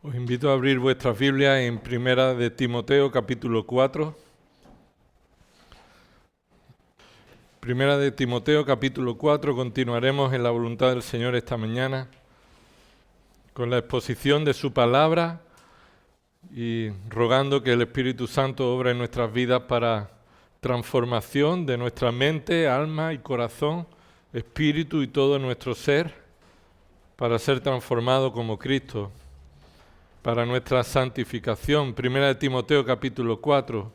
Os invito a abrir vuestras Biblias en Primera de Timoteo, capítulo 4. Primera de Timoteo, capítulo 4. Continuaremos en la voluntad del Señor esta mañana con la exposición de su palabra y rogando que el Espíritu Santo obra en nuestras vidas para transformación de nuestra mente, alma y corazón, espíritu y todo nuestro ser, para ser transformado como Cristo, para nuestra santificación. Primera de Timoteo capítulo 4.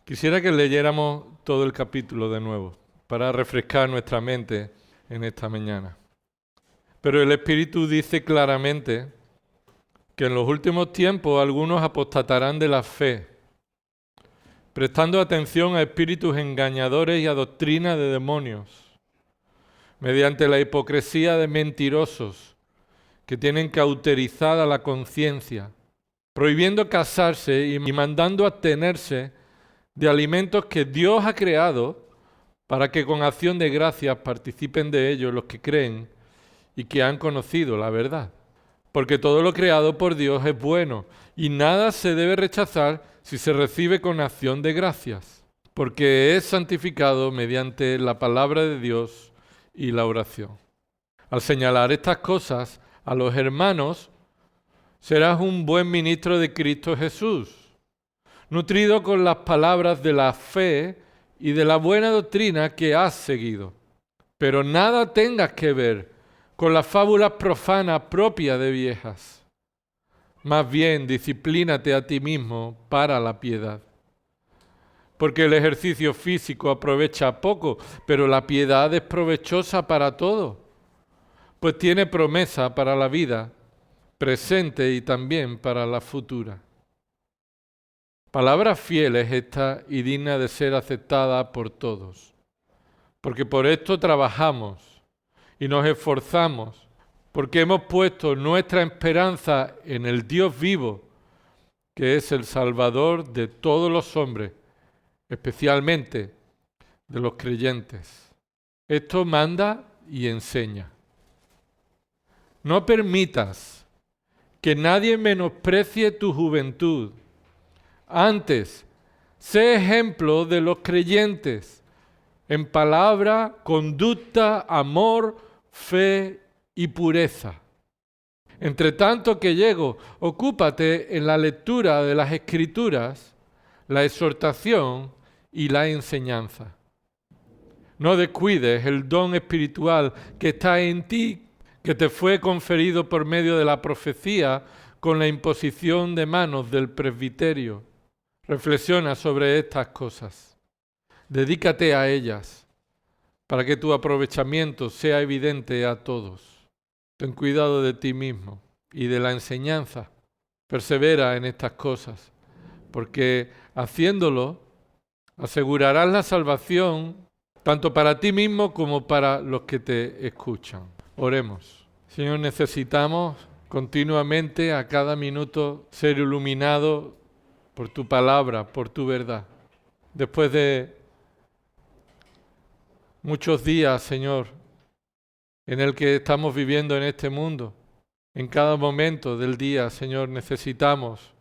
Quisiera que leyéramos todo el capítulo de nuevo para refrescar nuestra mente en esta mañana. Pero el Espíritu dice claramente que en los últimos tiempos algunos apostatarán de la fe, prestando atención a espíritus engañadores y a doctrina de demonios, mediante la hipocresía de mentirosos que tienen cauterizada la conciencia, prohibiendo casarse y mandando abstenerse de alimentos que Dios ha creado para que con acción de gracias participen de ellos los que creen y que han conocido la verdad. Porque todo lo creado por Dios es bueno y nada se debe rechazar si se recibe con acción de gracias, porque es santificado mediante la palabra de Dios y la oración. Al señalar estas cosas a los hermanos, serás un buen ministro de Cristo Jesús, nutrido con las palabras de la fe y de la buena doctrina que has seguido. Pero nada tengas que ver con las fábulas profanas propias de viejas. Más bien, disciplínate a ti mismo para la piedad. Porque el ejercicio físico aprovecha poco, pero la piedad es provechosa para todo, pues tiene promesa para la vida presente y también para la futura. Palabra fiel es esta y digna de ser aceptada por todos, porque por esto trabajamos y nos esforzamos, porque hemos puesto nuestra esperanza en el Dios vivo, que es el Salvador de todos los hombres, especialmente de los creyentes. Esto manda y enseña. No permitas que nadie menosprecie tu juventud. Antes, sé ejemplo de los creyentes en palabra, conducta, amor, fe y pureza. Entre tanto que llego, ocúpate en la lectura de las Escrituras, la exhortación y la enseñanza. No descuides el don espiritual que está en ti, que te fue conferido por medio de la profecía con la imposición de manos del presbiterio. Reflexiona sobre estas cosas. Dedícate a ellas para que tu aprovechamiento sea evidente a todos. Ten cuidado de ti mismo y de la enseñanza. Persevera en estas cosas, porque haciéndolo asegurarás la salvación tanto para ti mismo como para los que te escuchan. Oremos. Señor, necesitamos continuamente, a cada minuto, ser iluminados por tu palabra, por tu verdad. Después de muchos días, Señor, en el que estamos viviendo en este mundo, en cada momento del día, Señor, necesitamos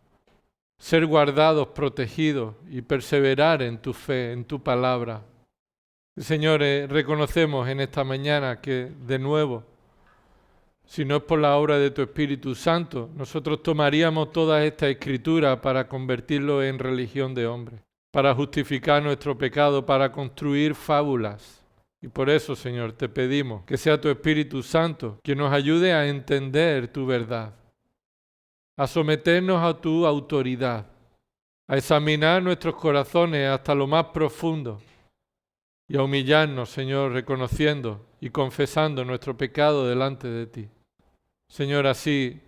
ser guardados, protegidos y perseverar en tu fe, en tu palabra. Señor, reconocemos en esta mañana que, de nuevo, si no es por la obra de tu Espíritu Santo, nosotros tomaríamos toda esta escritura para convertirlo en religión de hombres, para justificar nuestro pecado, para construir fábulas. Y por eso, Señor, te pedimos que sea tu Espíritu Santo quien nos ayude a entender tu verdad, a someternos a tu autoridad, a examinar nuestros corazones hasta lo más profundo y a humillarnos, Señor, reconociendo y confesando nuestro pecado delante de ti. Señor, así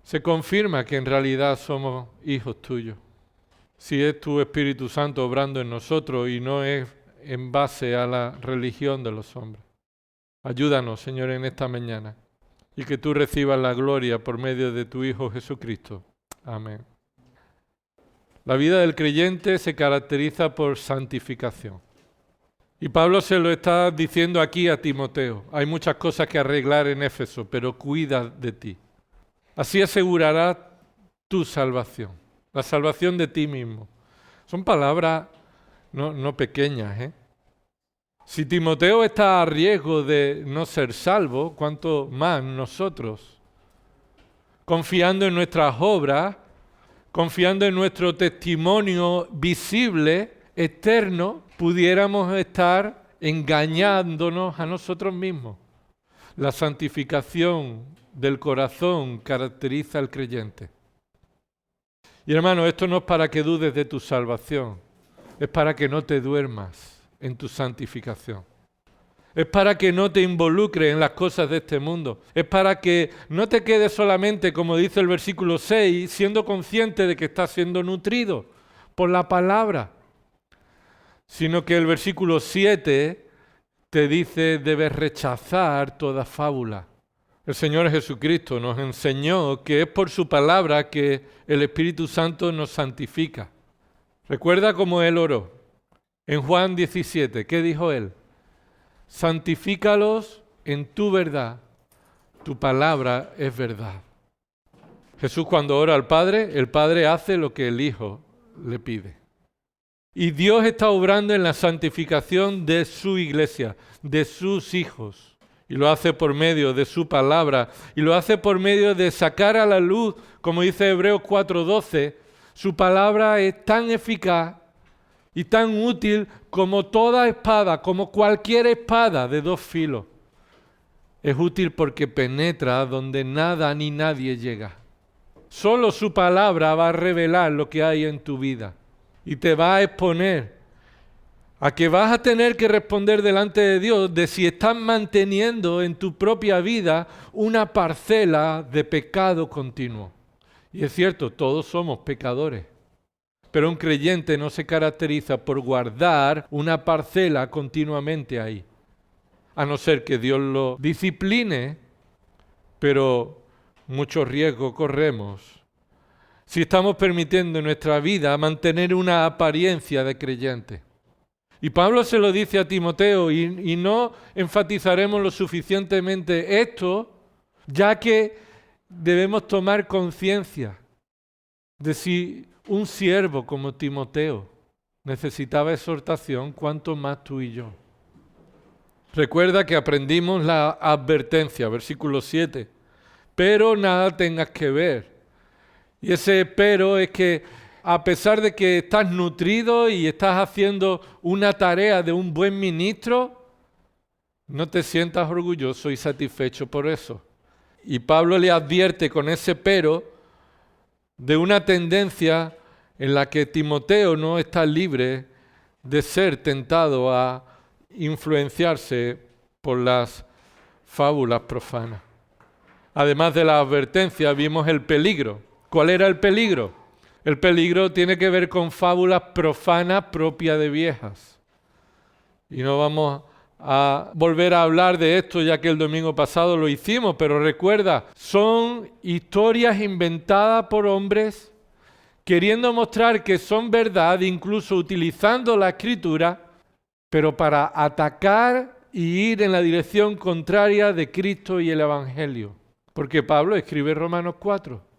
se confirma que en realidad somos hijos tuyos. Si es tu Espíritu Santo obrando en nosotros y no es en base a la religión de los hombres. Ayúdanos, Señor, en esta mañana y que tú recibas la gloria por medio de tu Hijo Jesucristo. Amén. La vida del creyente se caracteriza por santificación. Y Pablo se lo está diciendo aquí a Timoteo. Hay muchas cosas que arreglar en Éfeso, pero cuida de ti. Así asegurarás tu salvación, la salvación de ti mismo. Son palabras no pequeñas, ¿eh? Si Timoteo está a riesgo de no ser salvo, ¿cuánto más nosotros? Confiando en nuestras obras, confiando en nuestro testimonio visible, externo, pudiéramos estar engañándonos a nosotros mismos. La santificación del corazón caracteriza al creyente. Y hermano, esto no es para que dudes de tu salvación, es para que no te duermas en tu santificación. Es para que no te involucres en las cosas de este mundo. Es para que no te quedes solamente, como dice el versículo 6, siendo consciente de que estás siendo nutrido por la palabra, sino que el versículo 7 te dice, debes rechazar toda fábula. El Señor Jesucristo nos enseñó que es por su palabra que el Espíritu Santo nos santifica. Recuerda cómo Él oró. En Juan 17, ¿qué dijo Él? Santifícalos en tu verdad, tu palabra es verdad. Jesús cuando ora al Padre, el Padre hace lo que el Hijo le pide. Y Dios está obrando en la santificación de su iglesia, de sus hijos. Y lo hace por medio de su palabra. Y lo hace por medio de sacar a la luz, como dice Hebreos 4:12, su palabra es tan eficaz y tan útil como toda espada, como cualquier espada de dos filos. Es útil porque penetra donde nada ni nadie llega. Solo su palabra va a revelar lo que hay en tu vida y te va a exponer a que vas a tener que responder delante de Dios de si estás manteniendo en tu propia vida una parcela de pecado continuo. Y es cierto, todos somos pecadores. Pero un creyente no se caracteriza por guardar una parcela continuamente ahí, a no ser que Dios lo discipline, pero mucho riesgo corremos si estamos permitiendo en nuestra vida mantener una apariencia de creyente. Y Pablo se lo dice a Timoteo y no enfatizaremos lo suficientemente esto, ya que debemos tomar conciencia de si un siervo como Timoteo necesitaba exhortación, cuánto más tú y yo. Recuerda que aprendimos la advertencia, versículo 7. Pero nada tengas que ver. Y ese pero es que a pesar de que estás nutrido y estás haciendo una tarea de un buen ministro, no te sientas orgulloso y satisfecho por eso. Y Pablo le advierte con ese pero de una tendencia en la que Timoteo no está libre de ser tentado a influenciarse por las fábulas profanas. Además de la advertencia, vimos el peligro. ¿Cuál era el peligro? El peligro tiene que ver con fábulas profanas propias de viejas. Y no vamos a volver a hablar de esto ya que el domingo pasado lo hicimos, pero recuerda, son historias inventadas por hombres queriendo mostrar que son verdad, incluso utilizando la escritura, pero para atacar y ir en la dirección contraria de Cristo y el Evangelio. Porque Pablo escribe Romanos 4.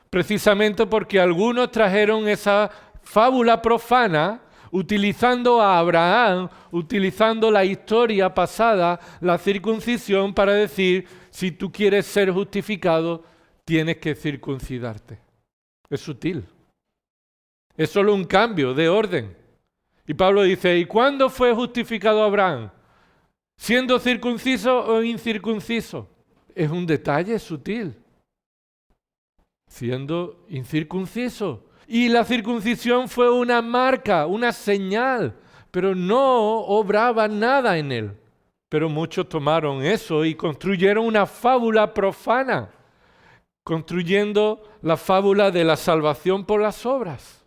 Precisamente porque algunos trajeron esa fábula profana utilizando a Abraham, utilizando la historia pasada, la circuncisión, para decir, si tú quieres ser justificado, tienes que circuncidarte. Es sutil. Es solo un cambio de orden. Y Pablo dice, ¿y cuándo fue justificado Abraham? ¿Siendo circunciso o incircunciso? Es un detalle sutil. Siendo incircunciso. Y la circuncisión fue una marca, una señal, pero no obraba nada en él. Pero muchos tomaron eso y construyeron una fábula profana, construyendo la fábula de la salvación por las obras.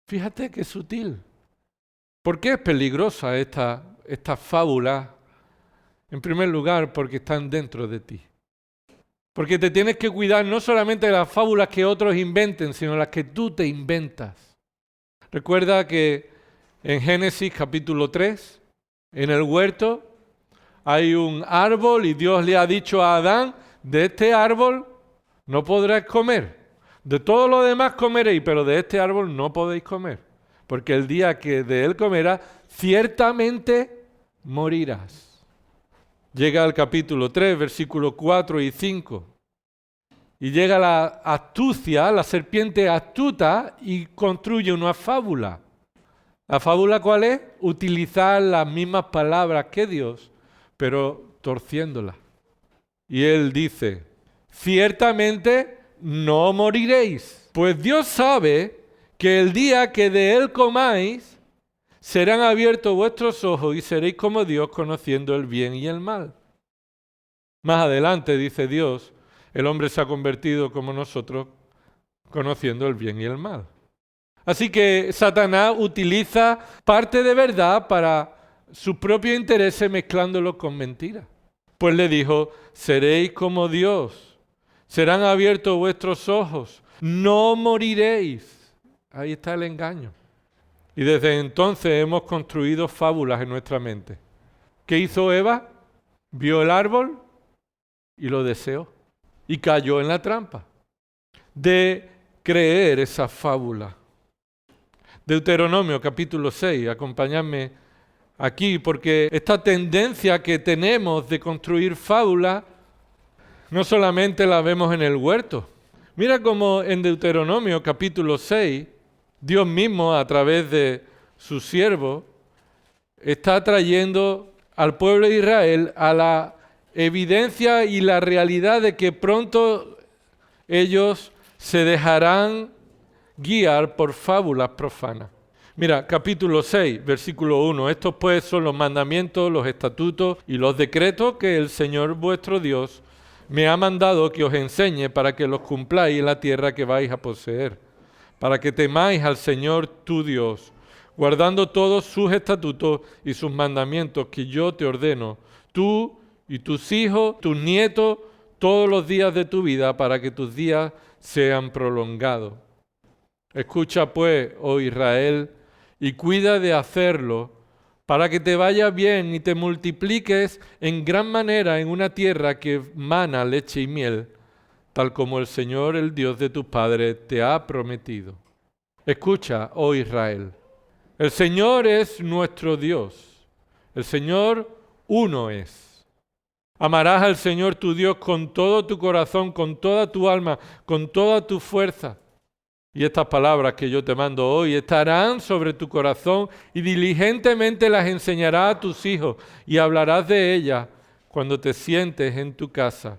Fíjate qué sutil. ¿Por qué es peligrosa esta fábula? En primer lugar, porque están dentro de ti. Porque te tienes que cuidar no solamente de las fábulas que otros inventen, sino las que tú te inventas. Recuerda que en Génesis capítulo 3, en el huerto, hay un árbol y Dios le ha dicho a Adán, de este árbol no podréis comer. De todo lo demás comeréis, pero de este árbol no podéis comer, porque el día que de él comerás, ciertamente morirás. Llega al capítulo 3, versículos 4 y 5. Y llega la astucia, la serpiente astuta, y construye una fábula. ¿La fábula cuál es? Utilizar las mismas palabras que Dios, pero torciéndolas. Y él dice, ciertamente no moriréis, pues Dios sabe que el día que de él comáis, serán abiertos vuestros ojos y seréis como Dios conociendo el bien y el mal. Más adelante dice Dios, el hombre se ha convertido como nosotros, conociendo el bien y el mal. Así que Satanás utiliza parte de verdad para sus propios intereses mezclándolo con mentiras. Pues le dijo, seréis como Dios, serán abiertos vuestros ojos, no moriréis. Ahí está el engaño. Y desde entonces hemos construido fábulas en nuestra mente. ¿Qué hizo Eva? Vio el árbol y lo deseó. Y cayó en la trampa de creer esa fábula. Deuteronomio capítulo 6, acompañadme aquí, porque esta tendencia que tenemos de construir fábulas no solamente la vemos en el huerto. Mira cómo en Deuteronomio capítulo 6, Dios mismo a través de su siervo está trayendo al pueblo de Israel a la evidencia y la realidad de que pronto ellos se dejarán guiar por fábulas profanas. Mira, capítulo 6, versículo 1. Estos pues son los mandamientos, los estatutos y los decretos que el Señor vuestro Dios me ha mandado que os enseñe para que los cumpláis en la tierra que vais a poseer, para que temáis al Señor tu Dios, guardando todos sus estatutos y sus mandamientos que yo te ordeno, tú y tus hijos, tus nietos, todos los días de tu vida, para que tus días sean prolongados. Escucha pues, oh Israel, y cuida de hacerlo, para que te vaya bien y te multipliques en gran manera en una tierra que mana leche y miel, tal como el Señor, el Dios de tus padres, te ha prometido. Escucha, oh Israel, el Señor es nuestro Dios, el Señor uno es. Amarás al Señor tu Dios con todo tu corazón, con toda tu alma, con toda tu fuerza. Y estas palabras que yo te mando hoy estarán sobre tu corazón y diligentemente las enseñarás a tus hijos y hablarás de ellas cuando te sientes en tu casa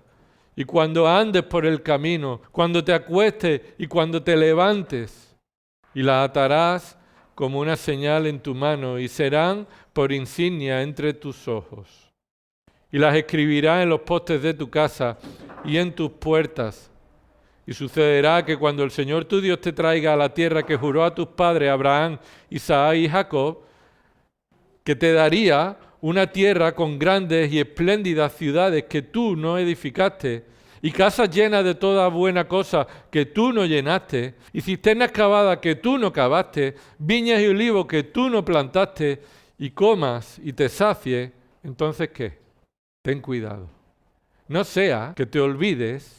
y cuando andes por el camino, cuando te acuestes y cuando te levantes. Y las atarás como una señal en tu mano y serán por insignia entre tus ojos. Y las escribirás en los postes de tu casa y en tus puertas. Y sucederá que cuando el Señor tu Dios te traiga a la tierra que juró a tus padres, Abraham, Isaac y Jacob, que te daría una tierra con grandes y espléndidas ciudades que tú no edificaste, y casas llenas de toda buena cosa que tú no llenaste, y cisternas cavadas que tú no cavaste, viñas y olivos que tú no plantaste, y comas y te sacies, entonces ¿qué? Ten cuidado. No sea que te olvides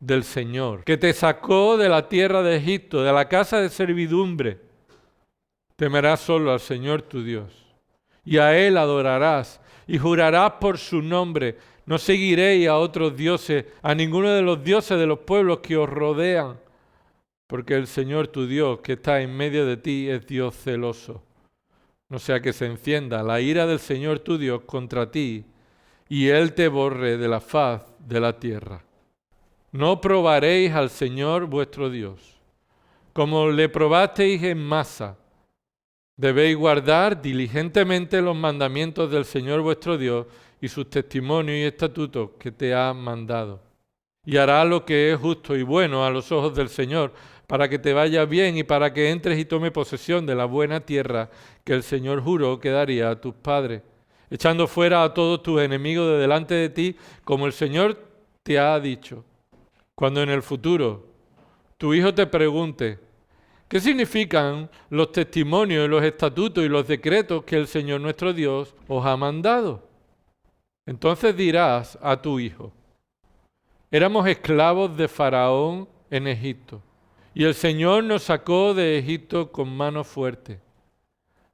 del Señor, que te sacó de la tierra de Egipto, de la casa de servidumbre. Temerás solo al Señor tu Dios, y a Él adorarás, y jurarás por su nombre. No seguiréis a otros dioses, a ninguno de los dioses de los pueblos que os rodean, porque el Señor tu Dios, que está en medio de ti, es Dios celoso. No sea que se encienda la ira del Señor tu Dios contra ti, y Él te borre de la faz de la tierra. No probaréis al Señor vuestro Dios, como le probasteis en Masa. Debéis guardar diligentemente los mandamientos del Señor vuestro Dios y sus testimonios y estatutos que te ha mandado. Y hará lo que es justo y bueno a los ojos del Señor, para que te vaya bien y para que entres y tome posesión de la buena tierra que el Señor juró que daría a tus padres, echando fuera a todos tus enemigos de delante de ti, como el Señor te ha dicho. Cuando en el futuro tu hijo te pregunte, ¿qué significan los testimonios, los estatutos y los decretos que el Señor nuestro Dios os ha mandado? Entonces dirás a tu hijo, Éramos esclavos de Faraón en Egipto. Y el Señor nos sacó de Egipto con mano fuerte.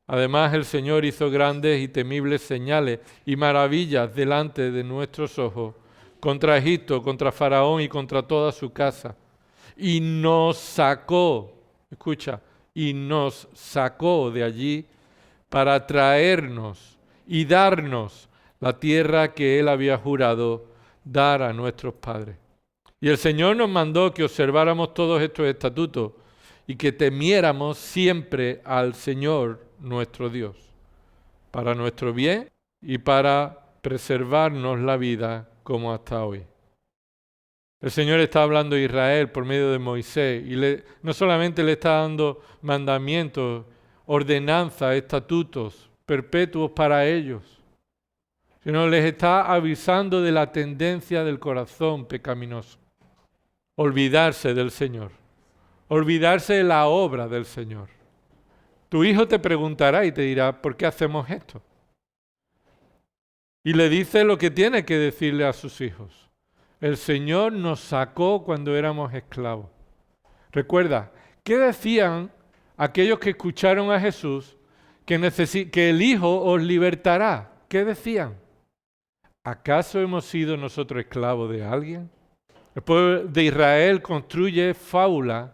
Además, el Señor hizo grandes y temibles señales y maravillas delante de nuestros ojos, contra Egipto, contra Faraón y contra toda su casa. Y nos sacó, escucha, y nos sacó de allí para traernos y darnos la tierra que Él había jurado dar a nuestros padres. Y el Señor nos mandó que observáramos todos estos estatutos y que temiéramos siempre al Señor nuestro Dios, para nuestro bien y para preservarnos la vida como hasta hoy. El Señor está hablando a Israel por medio de Moisés y no solamente le está dando mandamientos, ordenanzas, estatutos perpetuos para ellos, sino les está avisando de la tendencia del corazón pecaminoso. Olvidarse del Señor, olvidarse de la obra del Señor. Tu hijo te preguntará y te dirá, ¿por qué hacemos esto? Y le dice lo que tiene que decirle a sus hijos. El Señor nos sacó cuando éramos esclavos. Recuerda, ¿qué decían aquellos que escucharon a Jesús que el Hijo os libertará? ¿Qué decían? ¿Acaso hemos sido nosotros esclavos de alguien? El pueblo de Israel construye fábulas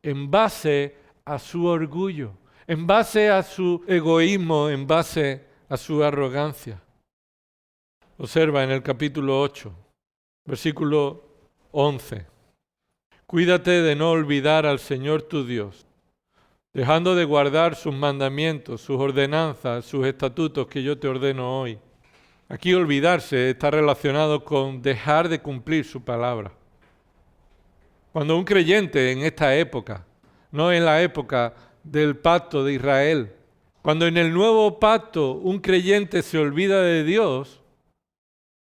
en base a su orgullo, en base a su egoísmo, en base a su arrogancia. Observa en el capítulo 8, versículo 11. Cuídate de no olvidar al Señor tu Dios, dejando de guardar sus mandamientos, sus ordenanzas, sus estatutos que yo te ordeno hoy. Aquí olvidarse está relacionado con dejar de cumplir su palabra. Cuando un creyente en esta época, no en la época del pacto de Israel, cuando en el nuevo pacto un creyente se olvida de Dios,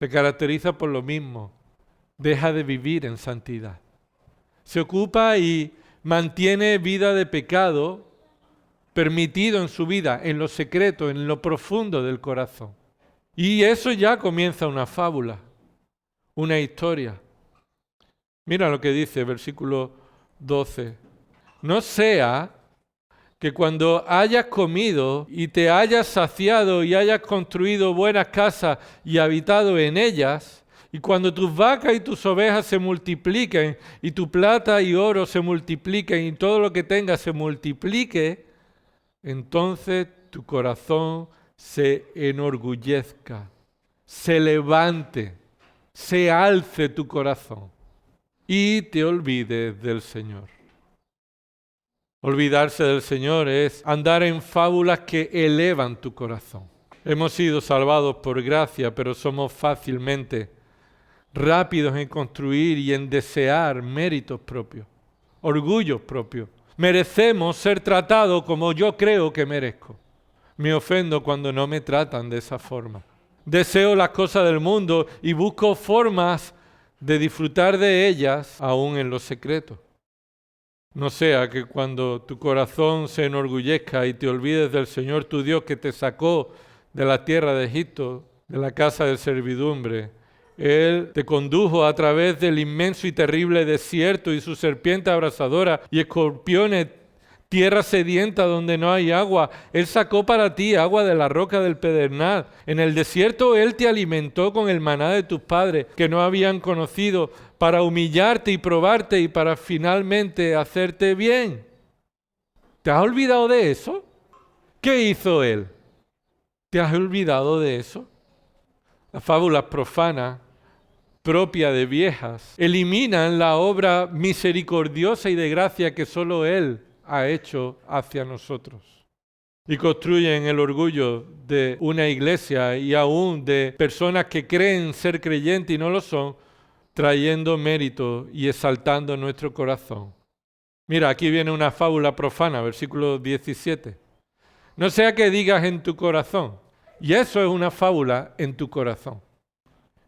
se caracteriza por lo mismo, deja de vivir en santidad. Se ocupa y mantiene vida de pecado permitido en su vida, en lo secreto, en lo profundo del corazón. Y eso ya comienza una fábula, una historia. Mira lo que dice versículo 12. No sea que cuando hayas comido y te hayas saciado y hayas construido buenas casas y habitado en ellas, y cuando tus vacas y tus ovejas se multipliquen y tu plata y oro se multipliquen y todo lo que tengas se multiplique, entonces tu corazón se enorgullezca, se levante, se alce tu corazón y te olvides del Señor. Olvidarse del Señor es andar en fábulas que elevan tu corazón. Hemos sido salvados por gracia, pero somos fácilmente rápidos en construir y en desear méritos propios, orgullos propios. Merecemos ser tratados como yo creo que merezco. Me ofendo cuando no me tratan de esa forma. Deseo las cosas del mundo y busco formas de disfrutar de ellas aún en lo secreto. No sea que cuando tu corazón se enorgullezca y te olvides del Señor tu Dios que te sacó de la tierra de Egipto, de la casa de servidumbre. Él te condujo a través del inmenso y terrible desierto y su serpiente abrasadora y escorpiones, tierra sedienta donde no hay agua. Él sacó para ti agua de la roca del pedernal. En el desierto Él te alimentó con el maná de tus padres que no habían conocido, para humillarte y probarte y para finalmente hacerte bien. ¿Te has olvidado de eso? ¿Qué hizo Él? ¿Te has olvidado de eso? Las fábulas profanas, propias de viejas, eliminan la obra misericordiosa y de gracia que solo Él ha hecho hacia nosotros. Y construyen el orgullo de una iglesia y aún de personas que creen ser creyentes y no lo son, trayendo mérito y exaltando nuestro corazón. Mira, aquí viene una fábula profana, versículo 17. No sea que digas en tu corazón, y eso es una fábula en tu corazón.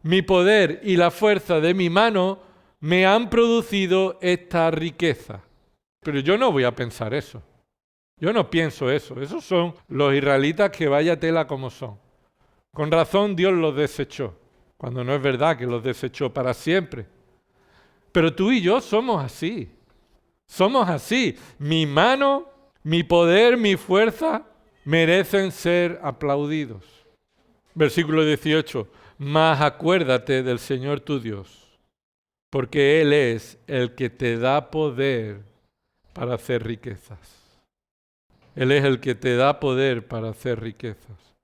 Mi poder y la fuerza de mi mano me han producido esta riqueza. Pero yo no voy a pensar eso. Yo no pienso eso. Esos son los israelitas que vaya tela como son. Con razón Dios los desechó, cuando no es verdad que los desechó para siempre. Pero tú y yo somos así. Somos así. Mi mano, mi poder, mi fuerza merecen ser aplaudidos. Versículo 18. Mas acuérdate del Señor tu Dios, porque Él es el que te da poder para hacer riquezas. Él es el que te da poder para hacer riquezas.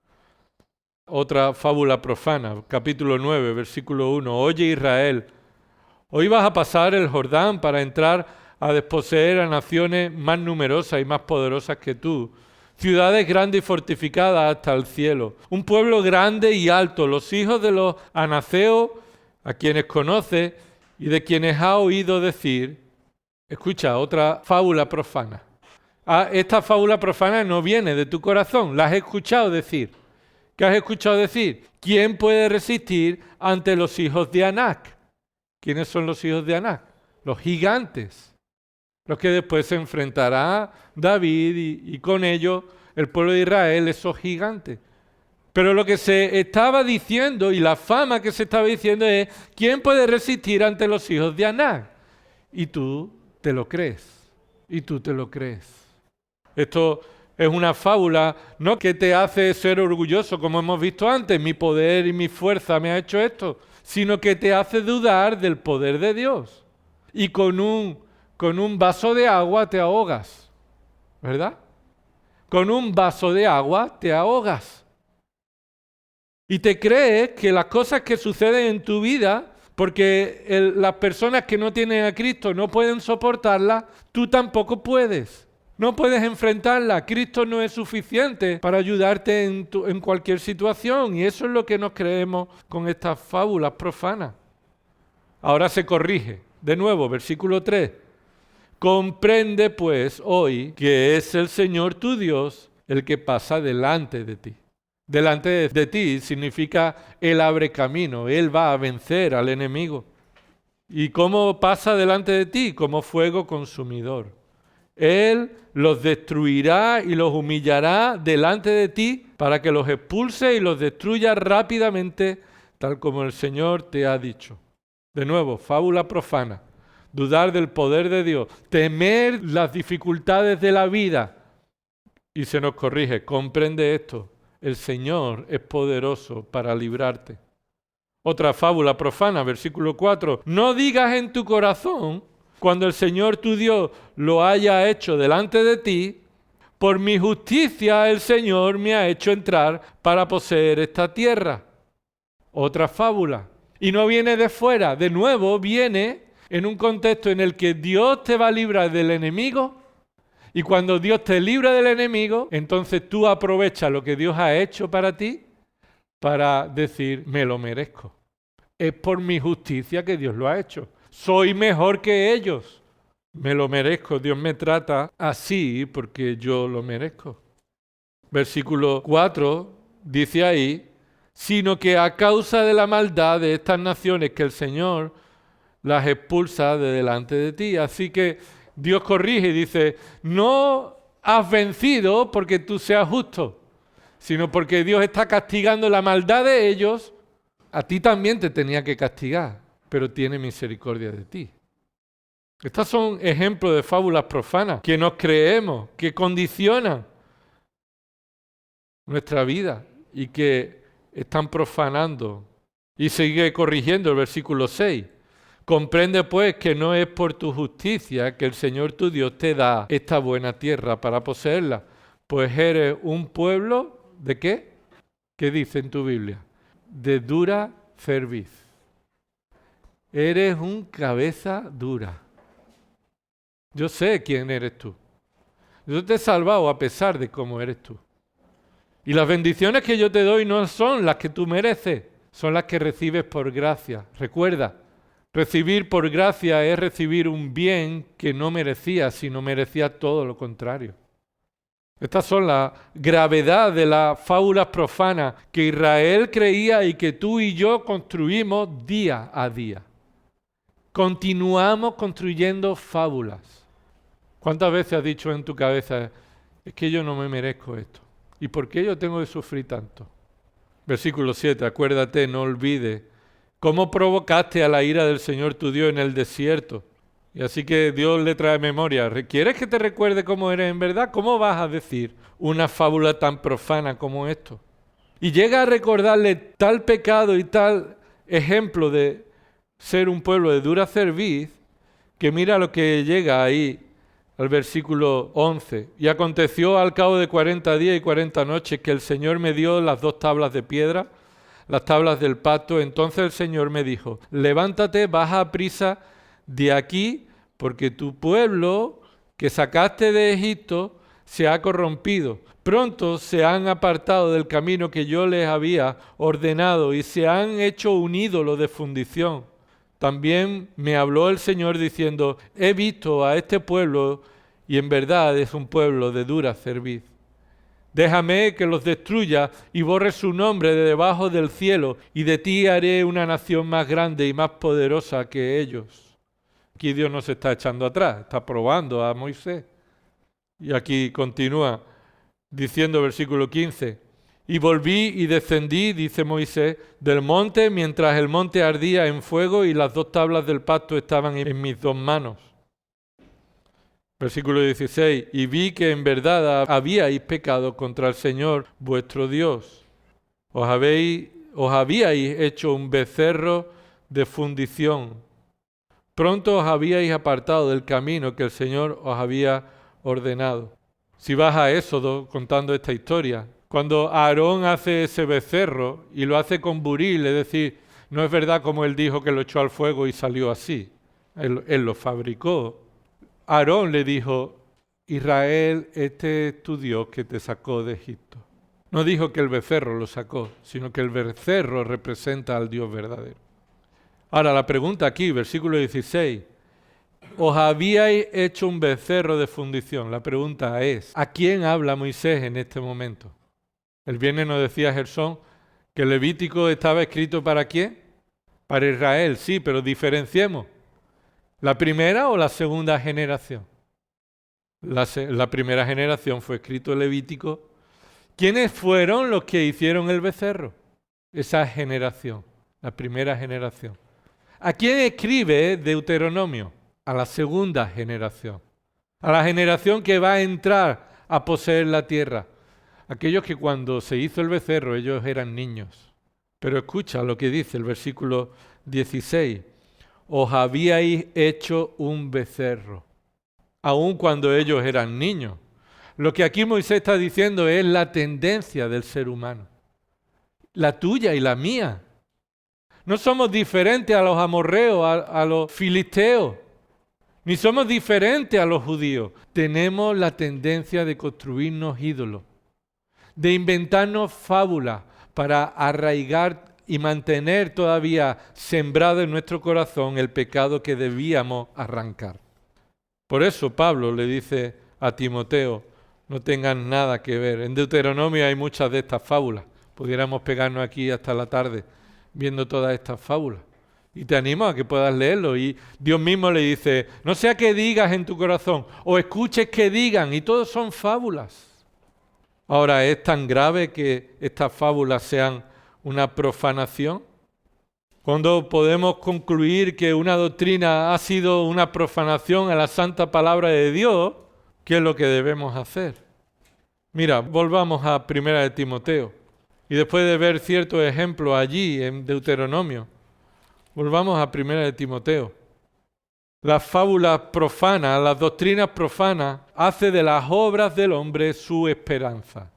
Otra fábula profana, capítulo 9, versículo 1. Oye Israel, hoy vas a pasar el Jordán para entrar a desposeer a naciones más numerosas y más poderosas que tú. Ciudades grandes y fortificadas hasta el cielo. Un pueblo grande y alto. Los hijos de los anaceos, a quienes conoces y de quienes has oído decir. Escucha, otra fábula profana. Esta fábula profana no viene de tu corazón. La has escuchado decir. ¿Qué has escuchado decir? ¿Quién puede resistir ante los hijos de Anac? ¿Quiénes son los hijos de Anac? Los gigantes. Los que después se enfrentará David y con ellos el pueblo de Israel, esos gigantes. Pero lo que se estaba diciendo y la fama que se estaba diciendo es, ¿quién puede resistir ante los hijos de Anac? Y tú te lo crees. Y tú te lo crees. Esto es una fábula, no que te hace ser orgulloso, como hemos visto antes, mi poder y mi fuerza me ha hecho esto, sino que te hace dudar del poder de Dios. Y con un vaso de agua te ahogas, ¿verdad? Con un vaso de agua te ahogas. Y te crees que las cosas que suceden en tu vida, porque las personas que no tienen a Cristo no pueden soportarlas, tú tampoco puedes. No puedes enfrentarla. Cristo no es suficiente para ayudarte en cualquier situación. Y eso es lo que nos creemos con estas fábulas profanas. Ahora se corrige. De nuevo, versículo 3. Comprende pues hoy que es el Señor tu Dios el que pasa delante de ti. Delante de ti significa Él abre camino, Él va a vencer al enemigo. ¿Y cómo pasa delante de ti? Como fuego consumidor. Él los destruirá y los humillará delante de ti para que los expulse y los destruya rápidamente, tal como el Señor te ha dicho. De nuevo, fábula profana. Dudar del poder de Dios, temer las dificultades de la vida. Y se nos corrige, comprende esto, el Señor es poderoso para librarte. Otra fábula profana, versículo 4. No digas en tu corazón, cuando el Señor tu Dios lo haya hecho delante de ti, por mi justicia el Señor me ha hecho entrar para poseer esta tierra. Otra fábula. Y no viene de fuera, de nuevo viene en un contexto en el que Dios te va a librar del enemigo, y cuando Dios te libra del enemigo, entonces tú aprovechas lo que Dios ha hecho para ti para decir, me lo merezco. Es por mi justicia que Dios lo ha hecho. Soy mejor que ellos. Me lo merezco. Dios me trata así porque yo lo merezco. Versículo 4 dice ahí, sino que a causa de la maldad de estas naciones que el Señor las expulsa de delante de ti. Así que Dios corrige y dice, no has vencido porque tú seas justo, sino porque Dios está castigando la maldad de ellos. A ti también te tenía que castigar, pero tiene misericordia de ti. Estos son ejemplos de fábulas profanas que nos creemos, que condicionan nuestra vida y que están profanando. Y sigue corrigiendo el versículo 6. Comprende pues que no es por tu justicia que el Señor tu Dios te da esta buena tierra para poseerla, pues eres un pueblo, ¿de qué? ¿Qué dice en tu Biblia? De dura cerviz. Eres un cabeza dura. Yo sé quién eres tú. Yo te he salvado a pesar de cómo eres tú. Y las bendiciones que yo te doy no son las que tú mereces, son las que recibes por gracia. Recuerda, recibir por gracia es recibir un bien que no merecía, sino merecía todo lo contrario. Estas son la gravedad de las fábulas profanas que Israel creía y que tú y yo construimos día a día. Continuamos construyendo fábulas. ¿Cuántas veces has dicho en tu cabeza, es que yo no me merezco esto? ¿Y por qué yo tengo que sufrir tanto? Versículo 7, acuérdate, no olvides ¿Cómo provocaste a la ira del Señor tu Dios en el desierto? Y así que Dios le trae memoria. ¿Quieres que te recuerde cómo eres en verdad? ¿Cómo vas a decir una fábula tan profana como esto? Y llega a recordarle tal pecado y tal ejemplo de ser un pueblo de dura cerviz, que mira lo que llega ahí al versículo 11. Y aconteció al cabo de 40 días y 40 noches que el Señor me dio las 2 tablas de piedra, las tablas del pacto. Entonces el Señor me dijo, levántate, baja a prisa de aquí, porque tu pueblo que sacaste de Egipto se ha corrompido. Pronto se han apartado del camino que yo les había ordenado y se han hecho un ídolo de fundición. También me habló el Señor diciendo, he visto a este pueblo y en verdad es un pueblo de dura cerviz. Déjame que los destruya y borre su nombre de debajo del cielo, y de ti haré una nación más grande y más poderosa que ellos. Aquí Dios no se está echando atrás, está probando a Moisés. Y aquí continúa diciendo versículo 15, y volví y descendí, dice Moisés, del monte mientras el monte ardía en fuego y las 2 tablas del pacto estaban en mis 2 manos. Versículo 16, y vi que en verdad habíais pecado contra el Señor vuestro Dios. Os habíais hecho un becerro de fundición. Pronto os habíais apartado del camino que el Señor os había ordenado. Si vas a Éxodo contando esta historia, cuando Aarón hace ese becerro y lo hace con buril, es decir, no es verdad como él dijo que lo echó al fuego y salió así. Él lo fabricó. Aarón le dijo, Israel, este es tu Dios que te sacó de Egipto. No dijo que el becerro lo sacó, sino que el becerro representa al Dios verdadero. Ahora la pregunta aquí, versículo 16. Os habíais hecho un becerro de fundición. La pregunta es, ¿a quién habla Moisés en este momento? El viernes nos decía Gersón que el Levítico estaba escrito ¿para quién? Para Israel, sí, pero diferenciemos. ¿La primera o la segunda generación? La primera generación fue escrito el Levítico. ¿Quiénes fueron los que hicieron el becerro? Esa generación, la primera generación. ¿A quién escribe Deuteronomio? A la segunda generación. A la generación que va a entrar a poseer la tierra. Aquellos que cuando se hizo el becerro ellos eran niños. Pero escucha lo que dice el versículo 16. Os habíais hecho un becerro, aun cuando ellos eran niños. Lo que aquí Moisés está diciendo es la tendencia del ser humano. La tuya y la mía. No somos diferentes a los amorreos, a los filisteos, ni somos diferentes a los judíos. Tenemos la tendencia de construirnos ídolos, de inventarnos fábulas para arraigar y mantener todavía sembrado en nuestro corazón el pecado que debíamos arrancar. Por eso Pablo le dice a Timoteo, no tengan nada que ver. En Deuteronomio hay muchas de estas fábulas. Pudiéramos pegarnos aquí hasta la tarde viendo todas estas fábulas. Y te animo a que puedas leerlo. Y Dios mismo le dice, no sea que digas en tu corazón o escuches que digan, y todos son fábulas. Ahora, ¿es tan grave que estas fábulas sean una profanación? Cuando podemos concluir que una doctrina ha sido una profanación a la santa palabra de Dios, ¿qué es lo que debemos hacer? Mira, volvamos a 1 de Timoteo. Y después de ver ciertos ejemplos allí en Deuteronomio, volvamos a 1 de Timoteo. Las fábulas profanas, las doctrinas profanas, hace de las obras del hombre su esperanza.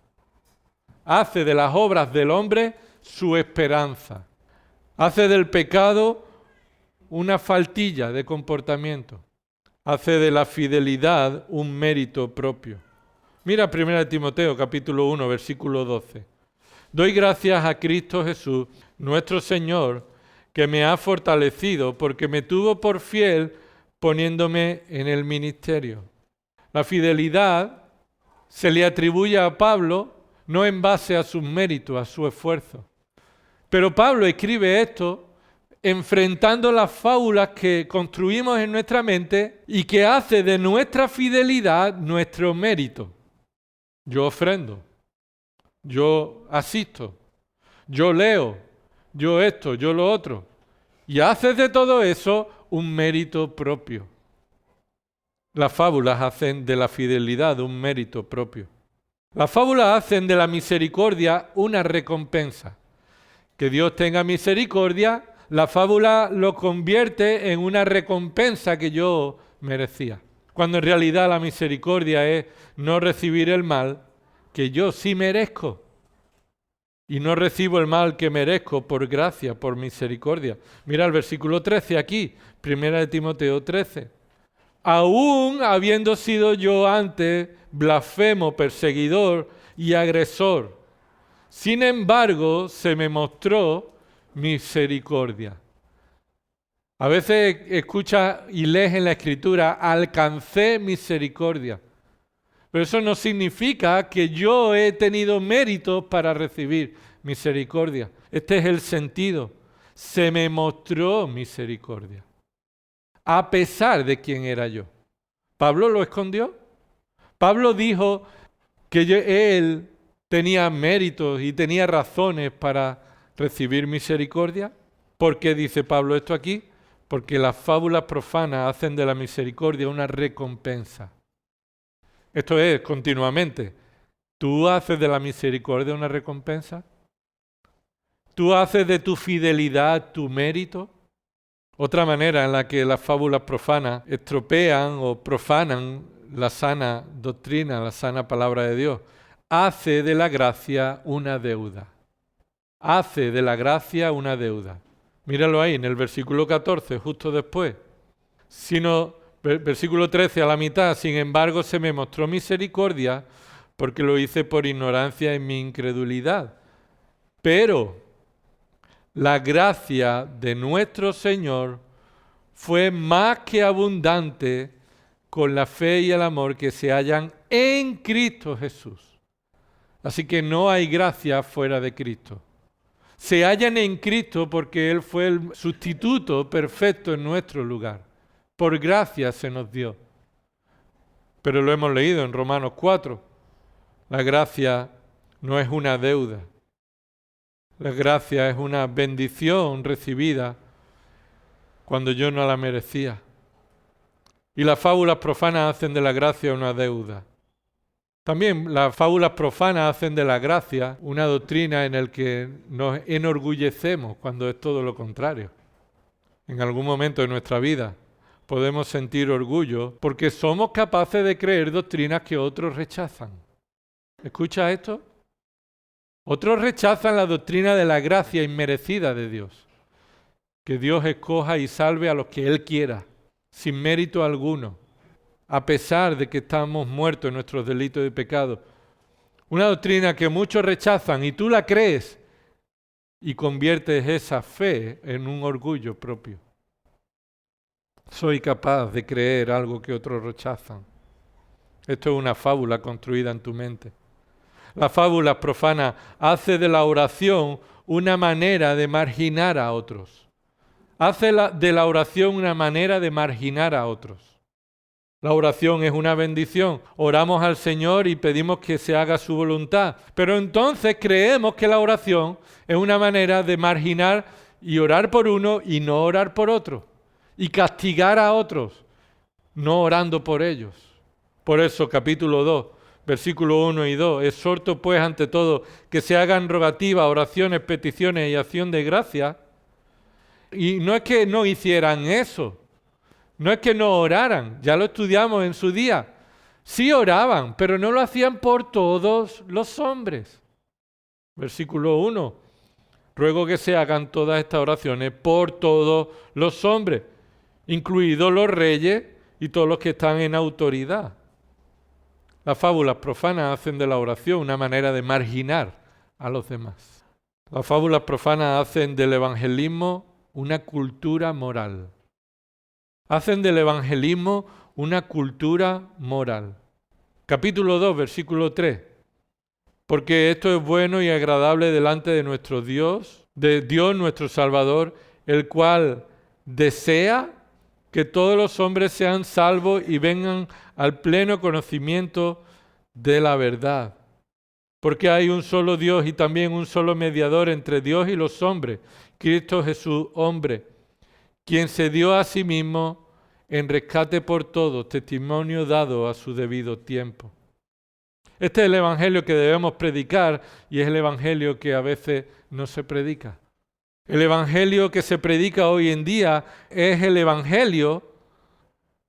Hace de las obras del hombre su esperanza. Hace del pecado una faltilla de comportamiento. Hace de la fidelidad un mérito propio. Mira 1 de Timoteo, capítulo 1, versículo 12. Doy gracias a Cristo Jesús, nuestro Señor, que me ha fortalecido porque me tuvo por fiel poniéndome en el ministerio. La fidelidad se le atribuye a Pablo no en base a sus méritos, a su esfuerzo. Pero Pablo escribe esto enfrentando las fábulas que construimos en nuestra mente y que hace de nuestra fidelidad nuestro mérito. Yo ofrendo, yo asisto, yo leo, yo esto, yo lo otro. Y haces de todo eso un mérito propio. Las fábulas hacen de la fidelidad un mérito propio. Las fábulas hacen de la misericordia una recompensa. Que Dios tenga misericordia, la fábula lo convierte en una recompensa que yo merecía. Cuando en realidad la misericordia es no recibir el mal que yo sí merezco. Y no recibo el mal que merezco por gracia, por misericordia. Mira el versículo 13 aquí, 1 Timoteo 13. Aún habiendo sido yo antes blasfemo, perseguidor y agresor, sin embargo se me mostró misericordia. A veces escuchas y lees en la Escritura, alcancé misericordia. Pero eso no significa que yo he tenido méritos para recibir misericordia. Este es el sentido. Se me mostró misericordia. A pesar de quién era yo. ¿Pablo lo escondió? Pablo dijo que él tenía méritos y tenía razones para recibir misericordia. ¿Por qué dice Pablo esto aquí? Porque las fábulas profanas hacen de la misericordia una recompensa. Esto es continuamente. ¿Tú haces de la misericordia una recompensa? ¿Tú haces de tu fidelidad tu mérito? Otra manera en la que las fábulas profanas estropean o profanan la sana doctrina, la sana palabra de Dios, hace de la gracia una deuda. Hace de la gracia una deuda. Míralo ahí en el versículo 14, justo después. Versículo 13 a la mitad, sin embargo se me mostró misericordia porque lo hice por ignorancia en mi incredulidad. Pero la gracia de nuestro Señor fue más que abundante con la fe y el amor que se hallan en Cristo Jesús. Así que no hay gracia fuera de Cristo. Se hallan en Cristo porque Él fue el sustituto perfecto en nuestro lugar. Por gracia se nos dio. Pero lo hemos leído en Romanos 4. La gracia no es una deuda. La gracia es una bendición recibida cuando yo no la merecía. Y las fábulas profanas hacen de la gracia una deuda. También las fábulas profanas hacen de la gracia una doctrina en la que nos enorgullecemos cuando es todo lo contrario. En algún momento de nuestra vida podemos sentir orgullo porque somos capaces de creer doctrinas que otros rechazan. ¿Escucha esto? Otros rechazan la doctrina de la gracia inmerecida de Dios. Que Dios escoja y salve a los que Él quiera, sin mérito alguno, a pesar de que estamos muertos en nuestros delitos y pecados. Una doctrina que muchos rechazan y tú la crees y conviertes esa fe en un orgullo propio. Soy capaz de creer algo que otros rechazan. Esto es una fábula construida en tu mente. La fábula profana hace de la oración una manera de marginar a otros. Hace de la oración una manera de marginar a otros. La oración es una bendición. Oramos al Señor y pedimos que se haga su voluntad. Pero entonces creemos que la oración es una manera de marginar y orar por uno y no orar por otro. Y castigar a otros, no orando por ellos. Por eso, capítulo 2, versículo 1 y 2, exhorto pues ante todo que se hagan rogativas, oraciones, peticiones y acción de gracia. Y no es que no hicieran eso, no es que no oraran, ya lo estudiamos en su día. Sí oraban, pero no lo hacían por todos los hombres. Versículo 1, ruego que se hagan todas estas oraciones por todos los hombres, incluidos los reyes y todos los que están en autoridad. Las fábulas profanas hacen de la oración una manera de marginar a los demás. Las fábulas profanas hacen del evangelismo una cultura moral. Hacen del evangelismo una cultura moral. Capítulo 2, versículo 3. Porque esto es bueno y agradable delante de nuestro Dios, de Dios nuestro Salvador, el cual desea que todos los hombres sean salvos y vengan al pleno conocimiento de la verdad. Porque hay un solo Dios y también un solo mediador entre Dios y los hombres, Cristo Jesús, hombre, quien se dio a sí mismo en rescate por todos, testimonio dado a su debido tiempo. Este es el evangelio que debemos predicar y es el evangelio que a veces no se predica. El evangelio que se predica hoy en día es el evangelio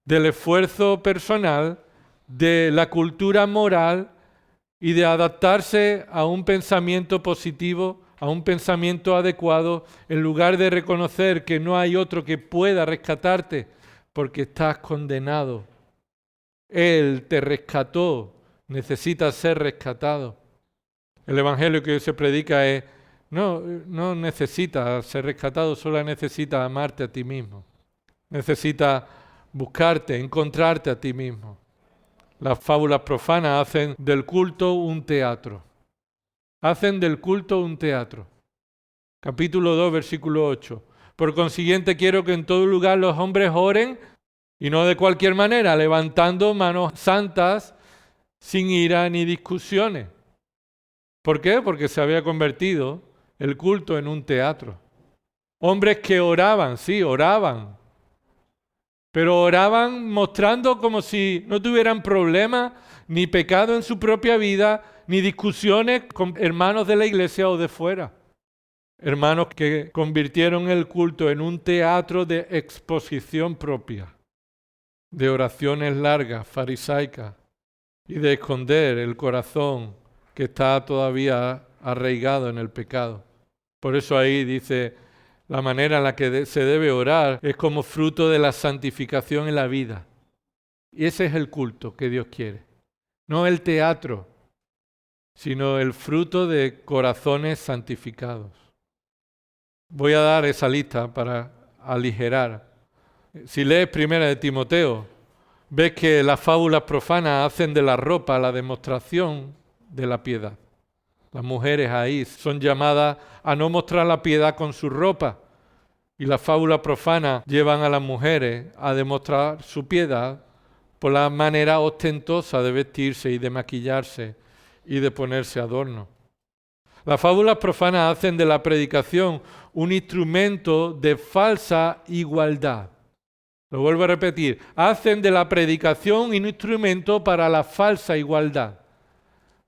del esfuerzo personal, de la cultura moral y de adaptarse a un pensamiento positivo, a un pensamiento adecuado, en lugar de reconocer que no hay otro que pueda rescatarte porque estás condenado. Él te rescató, necesitas ser rescatado. El evangelio que hoy se predica es, no necesitas ser rescatado, solo necesitas amarte a ti mismo. Necesitas buscarte, encontrarte a ti mismo. Las fábulas profanas hacen del culto un teatro. Hacen del culto un teatro. Capítulo 2, versículo 8. Por consiguiente, quiero que en todo lugar los hombres oren, y no de cualquier manera, levantando manos santas, sin ira ni discusiones. ¿Por qué? Porque se había convertido el culto en un teatro. Hombres que oraban, sí, oraban, pero oraban mostrando como si no tuvieran problemas, ni pecado en su propia vida, ni discusiones con hermanos de la iglesia o de fuera. Hermanos que convirtieron el culto en un teatro de exposición propia, de oraciones largas, farisaicas, y de esconder el corazón que está todavía arraigado en el pecado. Por eso ahí dice, la manera en la que se debe orar es como fruto de la santificación en la vida. Y ese es el culto que Dios quiere. No el teatro, sino el fruto de corazones santificados. Voy a dar esa lista para aligerar. Si lees Primera de Timoteo, ves que las fábulas profanas hacen de la ropa la demostración de la piedad. Las mujeres ahí son llamadas a no mostrar la piedad con su ropa. Y las fábulas profanas llevan a las mujeres a demostrar su piedad por la manera ostentosa de vestirse y de maquillarse y de ponerse adorno. Las fábulas profanas hacen de la predicación un instrumento de falsa igualdad. Lo vuelvo a repetir, hacen de la predicación un instrumento para la falsa igualdad.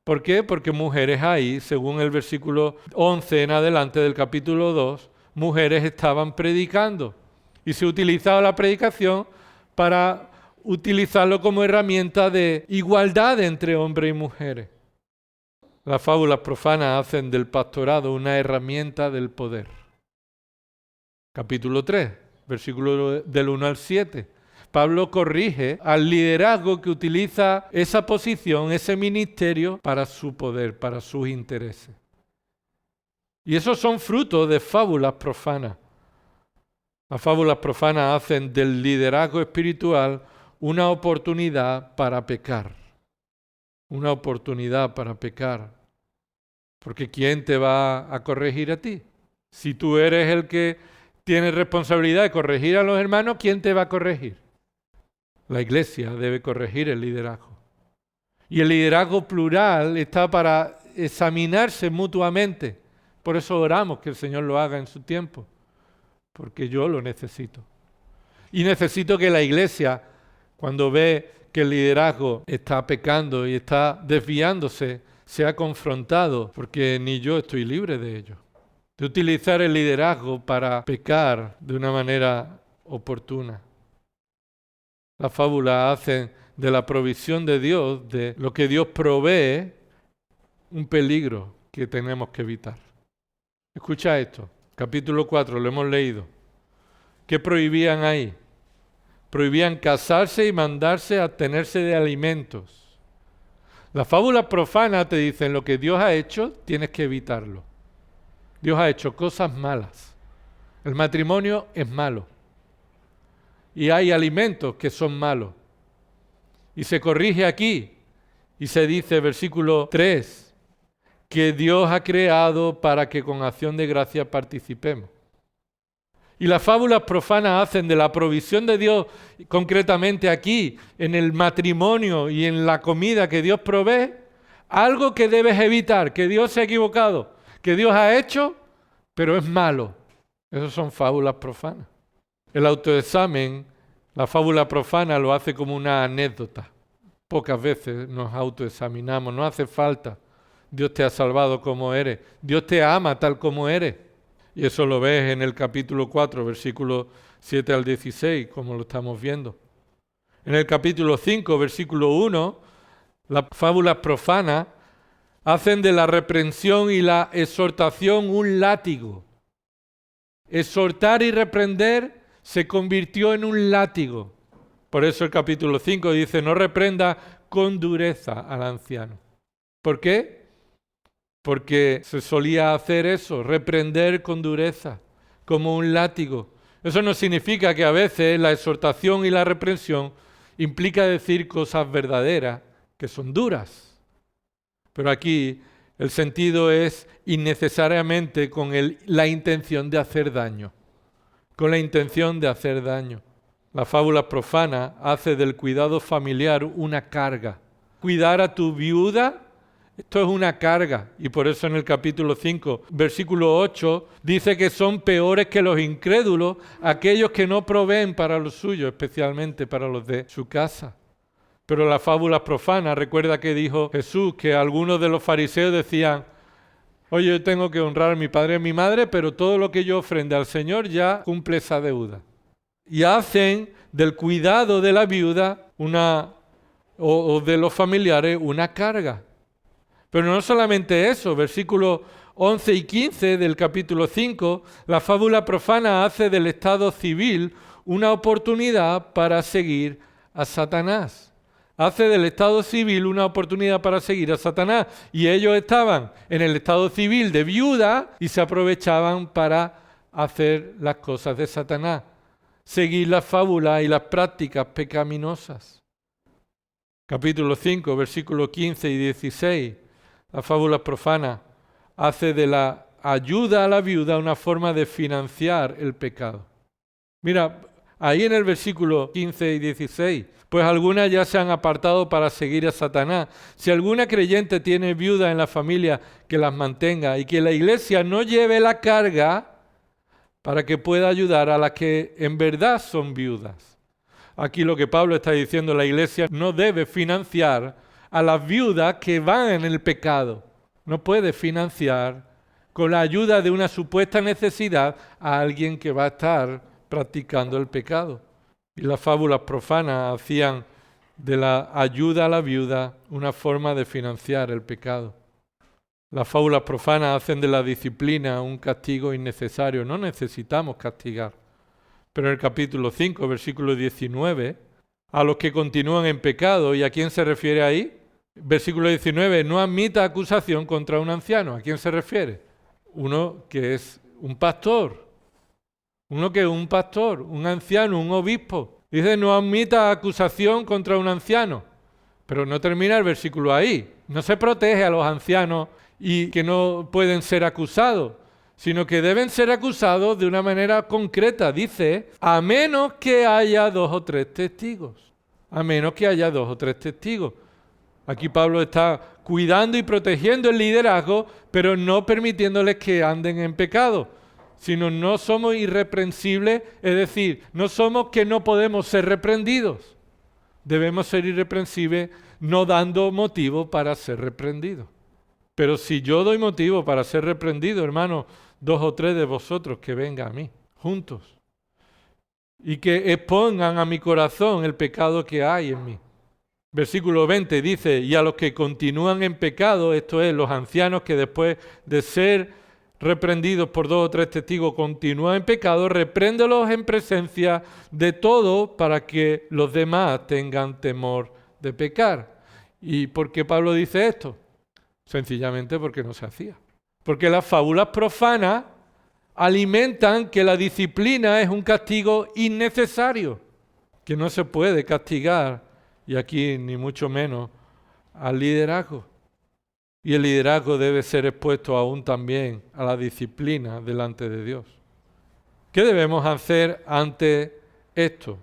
¿Por qué? Porque mujeres ahí, según el versículo 11 en adelante del capítulo 2, mujeres estaban predicando. Y se utilizaba la predicación para utilizarlo como herramienta de igualdad entre hombres y mujeres. Las fábulas profanas hacen del pastorado una herramienta del poder. Capítulo 3, versículo del 1 al 7. Pablo corrige al liderazgo que utiliza esa posición, ese ministerio, para su poder, para sus intereses. Y esos son frutos de fábulas profanas. Las fábulas profanas hacen del liderazgo espiritual una oportunidad para pecar. Una oportunidad para pecar. Porque ¿quién te va a corregir a ti? Si tú eres el que tiene responsabilidad de corregir a los hermanos, ¿quién te va a corregir? La iglesia debe corregir el liderazgo. Y el liderazgo plural está para examinarse mutuamente. Por eso oramos que el Señor lo haga en su tiempo. Porque yo lo necesito. Y necesito que la iglesia, cuando ve que el liderazgo está pecando y está desviándose, sea confrontado, porque ni yo estoy libre de ello. De utilizar el liderazgo para pecar de una manera oportuna. Las fábulas hacen de la provisión de Dios, de lo que Dios provee, un peligro que tenemos que evitar. Escucha esto, capítulo 4, lo hemos leído. ¿Qué prohibían ahí? Prohibían casarse y mandarse a abstenerse de alimentos. Las fábulas profanas te dicen lo que Dios ha hecho, tienes que evitarlo. Dios ha hecho cosas malas. El matrimonio es malo. Y hay alimentos que son malos. Y se corrige aquí. Y se dice, versículo 3, que Dios ha creado para que con acción de gracia participemos. Y las fábulas profanas hacen de la provisión de Dios, concretamente aquí, en el matrimonio y en la comida que Dios provee, algo que debes evitar, que Dios se ha equivocado, que Dios ha hecho, pero es malo. Esas son fábulas profanas. El autoexamen, la fábula profana lo hace como una anécdota. Pocas veces nos autoexaminamos, no hace falta. Dios te ha salvado como eres, Dios te ama tal como eres. Y eso lo ves en el capítulo 4, versículos 7 al 16, como lo estamos viendo. En el capítulo 5, versículo 1, las fábulas profanas hacen de la reprensión y la exhortación un látigo. Exhortar y reprender se convirtió en un látigo. Por eso el capítulo 5 dice, no reprenda con dureza al anciano. ¿Por qué? Porque se solía hacer eso, reprender con dureza, como un látigo. Eso no significa que a veces la exhortación y la reprensión implica decir cosas verdaderas que son duras. Pero aquí el sentido es innecesariamente con la intención de hacer daño. Con la intención de hacer daño. La fábula profana hace del cuidado familiar una carga. Cuidar a tu viuda, esto es una carga. Y por eso en el capítulo 5, versículo 8, dice que son peores que los incrédulos aquellos que no proveen para los suyos, especialmente para los de su casa. Pero la fábula profana, recuerda que dijo Jesús que algunos de los fariseos decían, oye, yo tengo que honrar a mi padre y a mi madre, pero todo lo que yo ofrende al Señor ya cumple esa deuda. Y hacen del cuidado de la viuda o de los familiares una carga. Pero no solamente eso, versículos 11 y 15 del capítulo 5, la fábula profana hace del estado civil una oportunidad para seguir a Satanás. Hace del estado civil una oportunidad para seguir a Satanás. Y ellos estaban en el estado civil de viuda y se aprovechaban para hacer las cosas de Satanás. Seguir las fábulas y las prácticas pecaminosas. Capítulo 5, versículos 15 y 16. La fábula profana hace de la ayuda a la viuda una forma de financiar el pecado. Mira, ahí en el versículo 15 y 16, pues algunas ya se han apartado para seguir a Satanás. Si alguna creyente tiene viuda en la familia, que las mantenga y que la iglesia no lleve la carga para que pueda ayudar a las que en verdad son viudas. Aquí lo que Pablo está diciendo, la iglesia no debe financiar a las viudas que van en el pecado. No puede financiar con la ayuda de una supuesta necesidad a alguien que va a estar practicando el pecado. Y las fábulas profanas hacían de la ayuda a la viuda una forma de financiar el pecado. Las fábulas profanas hacen de la disciplina un castigo innecesario. No necesitamos castigar. Pero en el capítulo 5, versículo 19, a los que continúan en pecado, ¿y a quién se refiere ahí? Versículo 19, no admita acusación contra un anciano. ¿A quién se refiere? Uno que es un pastor. Uno que es un pastor, un anciano, un obispo. Dice, no admita acusación contra un anciano. Pero no termina el versículo ahí. No se protege a los ancianos y que no pueden ser acusados, sino que deben ser acusados de una manera concreta. Dice, a menos que haya 2 o 3 testigos. A menos que haya 2 o 3 testigos. Aquí Pablo está cuidando y protegiendo el liderazgo, pero no permitiéndoles que anden en pecado, sino no somos irreprensibles, es decir, no somos que no podemos ser reprendidos. Debemos ser irreprensibles no dando motivo para ser reprendidos. Pero si yo doy motivo para ser reprendido, hermano, 2 o 3 de vosotros que vengan a mí, juntos, y que expongan a mi corazón el pecado que hay en mí. Versículo 20 dice, y a los que continúan en pecado, esto es, los ancianos que después de ser reprendidos por 2 o 3 testigos continúan en pecado, repréndelos en presencia de todos para que los demás tengan temor de pecar. ¿Y por qué Pablo dice esto? Sencillamente porque no se hacía. Porque las fábulas profanas alimentan que la disciplina es un castigo innecesario, que no se puede castigar, y aquí ni mucho menos al liderazgo. Y el liderazgo debe ser expuesto aún también a la disciplina delante de Dios. ¿Qué debemos hacer ante esto?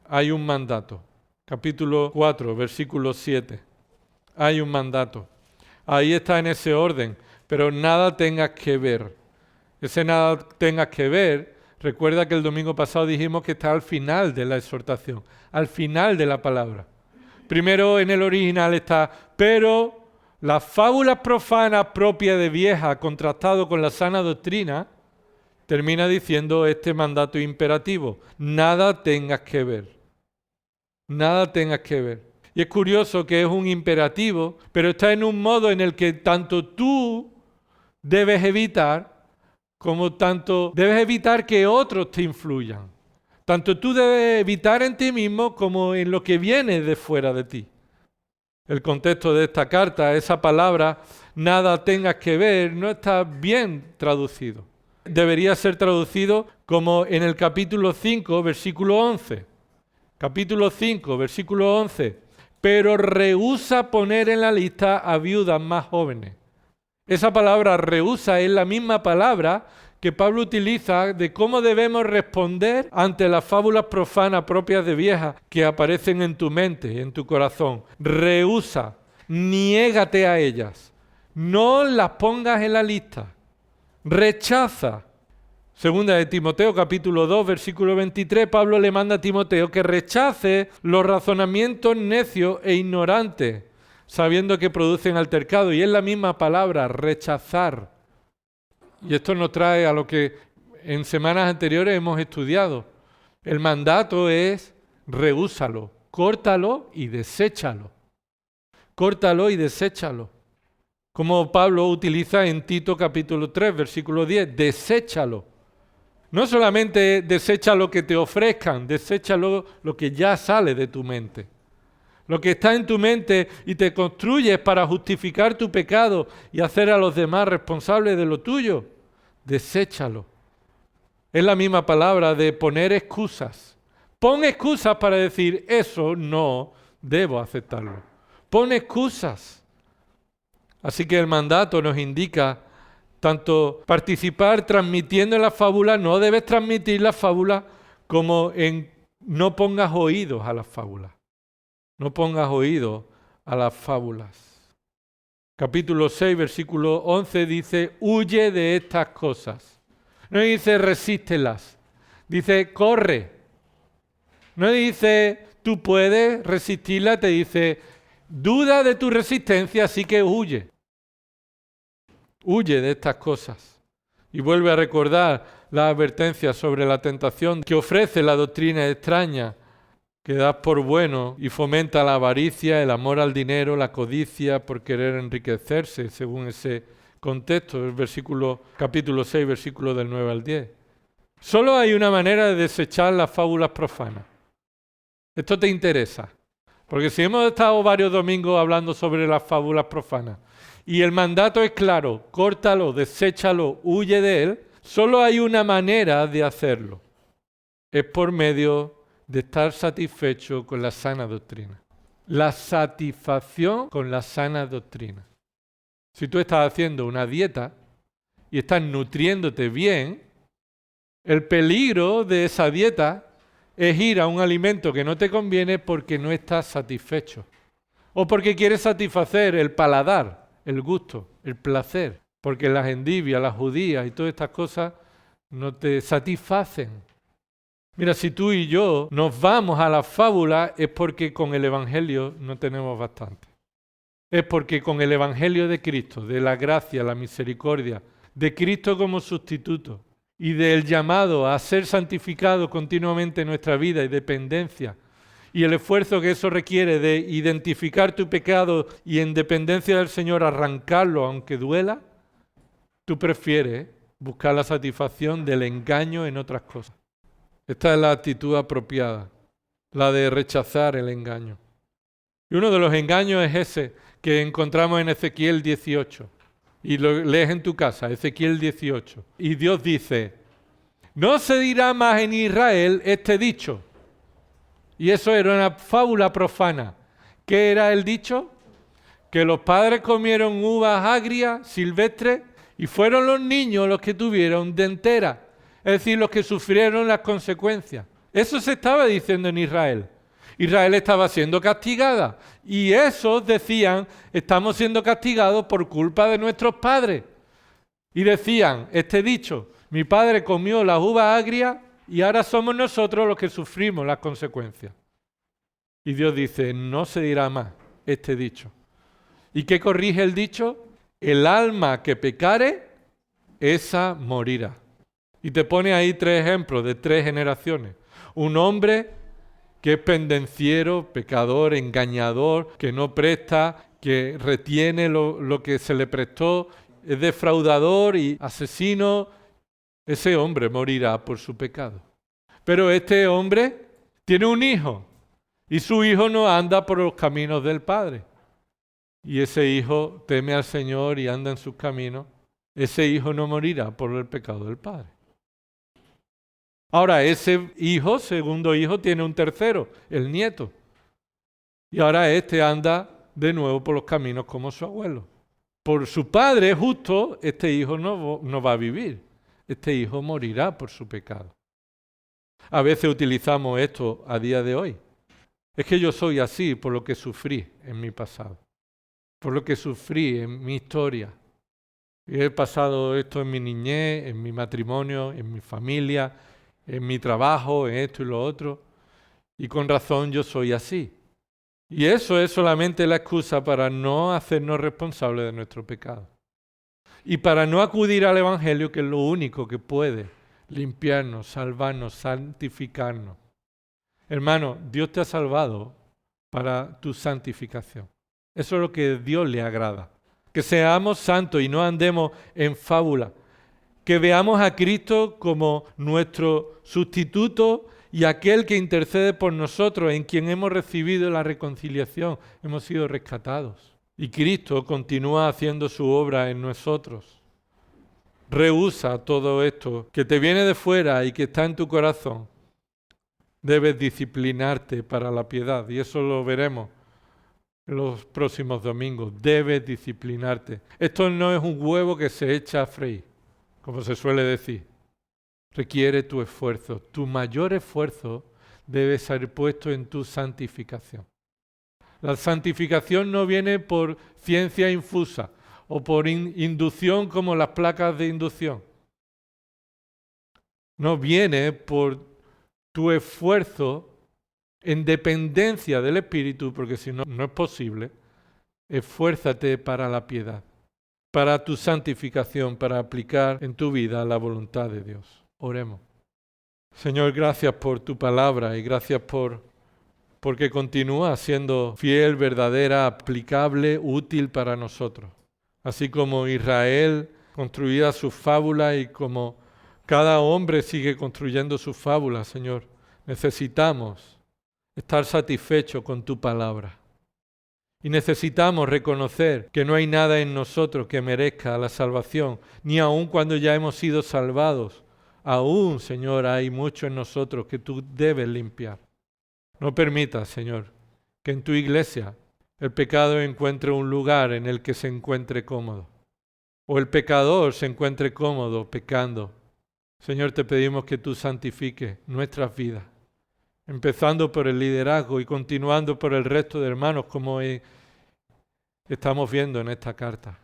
Hay un mandato. Capítulo 4, versículo 7. Hay un mandato. Ahí está en ese orden, pero nada tengas que ver. Ese nada tengas que ver Recuerda que el domingo pasado dijimos que está al final de la exhortación, al final de la palabra. Primero en el original está, pero las fábulas profanas propias de vieja, contrastado con la sana doctrina, termina diciendo este mandato imperativo: nada tengas que ver. Nada tengas que ver. Y es curioso que es un imperativo, pero está en un modo en el que tanto tú debes evitar, como tanto debes evitar que otros te influyan. Tanto tú debes evitar en ti mismo como en lo que viene de fuera de ti. El contexto de esta carta, esa palabra, nada tengas que ver, no está bien traducido. Debería ser traducido como en el capítulo 5, versículo 11. Capítulo 5, versículo 11. Pero rehúsa poner en la lista a viudas más jóvenes. Esa palabra rehúsa es la misma palabra que Pablo utiliza de cómo debemos responder ante las fábulas profanas propias de viejas que aparecen en tu mente, en tu corazón. Rehúsa, niégate a ellas, no las pongas en la lista, rechaza. Segunda de Timoteo, capítulo 2, versículo 23, Pablo le manda a Timoteo que rechace los razonamientos necios e ignorantes, sabiendo que producen altercado. Y es la misma palabra, rechazar. Y esto nos trae a lo que en semanas anteriores hemos estudiado. El mandato es rehúsalo, córtalo y deséchalo. Córtalo y deséchalo. Como Pablo utiliza en Tito capítulo 3, versículo 10, deséchalo. No solamente desecha lo que te ofrezcan, desecha lo que ya sale de tu mente. Lo que está en tu mente y te construyes para justificar tu pecado y hacer a los demás responsables de lo tuyo, deséchalo. Es la misma palabra de poner excusas. Pon excusas para decir, eso no debo aceptarlo. Pon excusas. Así que el mandato nos indica tanto participar transmitiendo la fábula, no debes transmitir la fábula, como en no pongas oídos a las fábulas. No pongas oídos a las fábulas. Capítulo 6, versículo 11 dice, huye de estas cosas. No dice resístelas, dice corre. No dice tú puedes resistirla, te dice duda de tu resistencia, así que huye. Huye de estas cosas. Y vuelve a recordar la advertencia sobre la tentación que ofrece la doctrina extraña que das por bueno y fomenta la avaricia, el amor al dinero, la codicia por querer enriquecerse, según ese contexto, el capítulo 6, versículo del 9 al 10. Solo hay una manera de desechar las fábulas profanas. Esto te interesa, porque si hemos estado varios domingos hablando sobre las fábulas profanas, y el mandato es claro, córtalo, deséchalo, huye de él, solo hay una manera de hacerlo. Es por medio de estar satisfecho con la sana doctrina. La satisfacción con la sana doctrina. Si tú estás haciendo una dieta y estás nutriéndote bien, el peligro de esa dieta es ir a un alimento que no te conviene porque no estás satisfecho. O porque quieres satisfacer el paladar, el gusto, el placer. Porque las endivias, las judías y todas estas cosas no te satisfacen. Mira, si tú y yo nos vamos a la fábula es porque con el Evangelio no tenemos bastante. Es porque con el Evangelio de Cristo, de la gracia, la misericordia, de Cristo como sustituto y del llamado a ser santificado continuamente en nuestra vida y dependencia y el esfuerzo que eso requiere de identificar tu pecado y en dependencia del Señor arrancarlo aunque duela, tú prefieres buscar la satisfacción del engaño en otras cosas. Esta es la actitud apropiada, la de rechazar el engaño. Y uno de los engaños es ese que encontramos en Ezequiel 18. Y lo lees en tu casa, Ezequiel 18. Y Dios dice, no se dirá más en Israel este dicho. Y eso era una fábula profana. ¿Qué era el dicho? Que los padres comieron uvas agrias, silvestres, y fueron los niños los que tuvieron dentera. Es decir, los que sufrieron las consecuencias. Eso se estaba diciendo en Israel. Israel estaba siendo castigada. Y esos decían, estamos siendo castigados por culpa de nuestros padres. Y decían, este dicho, Mi padre comió las uvas agrias y ahora somos nosotros los que sufrimos las consecuencias. Y Dios dice, no se dirá más este dicho. ¿Y qué corrige el dicho? El alma que pecare, esa morirá. Y te pone ahí 3 ejemplos de 3 generaciones. Un hombre que es pendenciero, pecador, engañador, que no presta, que retiene lo que se le prestó, es defraudador y asesino. Ese hombre morirá por su pecado. Pero este hombre tiene un hijo y su hijo no anda por los caminos del Padre. Y ese hijo teme al Señor y anda en sus caminos. Ese hijo no morirá por el pecado del Padre. Ahora ese hijo, segundo hijo, tiene un tercero, el nieto. Y ahora este anda de nuevo por los caminos como su abuelo. Por su padre justo, este hijo no va a vivir. Este hijo morirá por su pecado. A veces utilizamos esto a día de hoy. Es que yo soy así por lo que sufrí en mi pasado. Por lo que sufrí en mi historia. Y he pasado esto en mi niñez, en mi matrimonio, en mi familia, en mi trabajo, en esto y lo otro. Y con razón yo soy así. Y eso es solamente la excusa para no hacernos responsables de nuestro pecado. Y para no acudir al Evangelio, que es lo único que puede limpiarnos, salvarnos, santificarnos. Hermano, Dios te ha salvado para tu santificación. Eso es lo que a Dios le agrada. Que seamos santos y no andemos en fábula. Que veamos a Cristo como nuestro sustituto y aquel que intercede por nosotros, en quien hemos recibido la reconciliación, hemos sido rescatados. Y Cristo continúa haciendo su obra en nosotros. Rehúsa todo esto que te viene de fuera y que está en tu corazón. Debes disciplinarte para la piedad, y eso lo veremos en los próximos domingos. Debes disciplinarte. Esto no es un huevo que se echa a freír, como se suele decir. Requiere tu esfuerzo. Tu mayor esfuerzo debe ser puesto en tu santificación. La santificación no viene por ciencia infusa o por inducción como las placas de inducción. No viene por tu esfuerzo en dependencia del Espíritu, porque si no, no es posible. Esfuérzate para la piedad, para tu santificación, para aplicar en tu vida la voluntad de Dios. Oremos. Señor, gracias por tu palabra y gracias porque continúa siendo fiel, verdadera, aplicable, útil para nosotros. Así como Israel construía sus fábulas y como cada hombre sigue construyendo sus fábulas, Señor, necesitamos estar satisfechos con tu palabra. Y necesitamos reconocer que no hay nada en nosotros que merezca la salvación, ni aun cuando ya hemos sido salvados. Aún, Señor, hay mucho en nosotros que tú debes limpiar. No permitas, Señor, que en tu iglesia el pecado encuentre un lugar en el que se encuentre cómodo. O el pecador se encuentre cómodo pecando. Señor, te pedimos que tú santifiques nuestras vidas, empezando por el liderazgo y continuando por el resto de hermanos como estamos viendo en esta carta.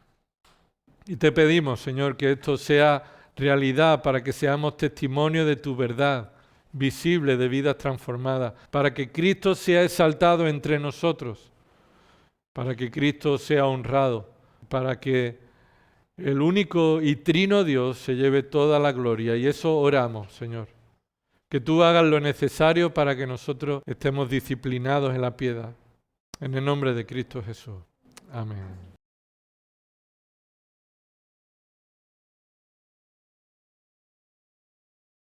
Y te pedimos, Señor, que esto sea realidad para que seamos testimonio de tu verdad, visible de vidas transformadas, para que Cristo sea exaltado entre nosotros, para que Cristo sea honrado, para que el único y trino Dios se lleve toda la gloria. Y eso oramos, Señor. Que tú hagas lo necesario para que nosotros estemos disciplinados en la piedad. En el nombre de Cristo Jesús. Amén.